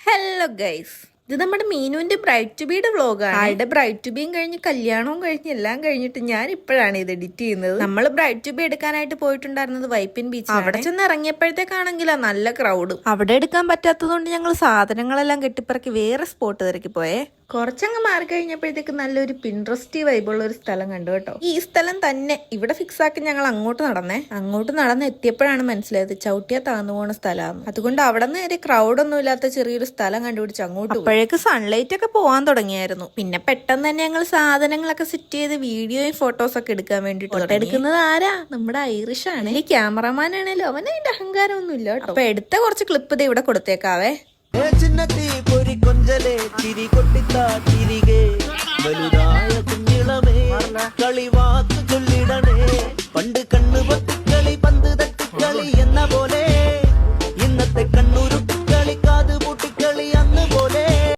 Hello guys, ഇത് നമ്മുടെ മീനുവിന്റെ bright to ബിയുടെ വ്ളോഗാണ്. ആളുടെ ബ്രൈറ്റ് ടു ബിയും കഴിഞ്ഞ് കല്യാണവും കഴിഞ്ഞ് എല്ലാം കഴിഞ്ഞിട്ട് ഞാൻ ഇപ്പോഴാണ് ഇത് എഡിറ്റ് ചെയ്യുന്നത്. നമ്മൾ ബ്രൈറ്റ് ടു ബി എടുക്കാനായിട്ട് പോയിട്ടുണ്ടായിരുന്നത് വൈപ്പിൻ ബീച്ച്. അവിടെ ചെന്ന് ഇറങ്ങിയപ്പോഴത്തേക്കാണെങ്കിലാ നല്ല ക്രൗഡും. അവിടെ എടുക്കാൻ പറ്റാത്തതുകൊണ്ട് ഞങ്ങൾ സാധനങ്ങളെല്ലാം കെട്ടിപ്പിറക്കി വേറെ സ്പോട്ട് തിരക്കി പോയേ. കുറച്ചങ്ങ് മാറി കഴിഞ്ഞപ്പോഴത്തേക്ക് നല്ലൊരു പിൻട്രസ്റ്റി വൈബുള്ള ഒരു സ്ഥലം കണ്ടു കേട്ടോ. ഈ സ്ഥലം തന്നെ ഇവിടെ ഫിക്സ് ആക്കി ഞങ്ങൾ അങ്ങോട്ട് നടന്ന് എത്തിയപ്പോഴാണ് മനസ്സിലായത് ചവിട്ടിയാ താന്നു പോണ സ്ഥലമാണ്. അതുകൊണ്ട് അവിടെ നിന്ന് ഏറെ ക്രൗഡൊന്നും ഇല്ലാത്ത ചെറിയൊരു സ്ഥലം കണ്ടുപിടിച്ച് അങ്ങോട്ട് അപ്പോഴേക്ക് സൺലൈറ്റ് ഒക്കെ പോവാൻ തുടങ്ങിയായിരുന്നു. പിന്നെ പെട്ടെന്ന് തന്നെ ഞങ്ങൾ സാധനങ്ങളൊക്കെ സെറ്റ് ചെയ്ത് വീഡിയോയും ഫോട്ടോസൊക്കെ എടുക്കാൻ വേണ്ടിട്ട് എടുക്കുന്നത് ആരാ? നമ്മുടെ ഐറിഷ് ആണ്. ഈ ക്യാമറമാൻ ആണേലും അവന് അതിന്റെ അഹങ്കാരം ഒന്നും ഇല്ല കേട്ടോ. അപ്പൊ എടുത്ത കുറച്ച് ക്ലിപ്പ് ഇത് ഇവിടെ കൊടുത്തേക്കാവേ. പണ്ട് കണ്ണു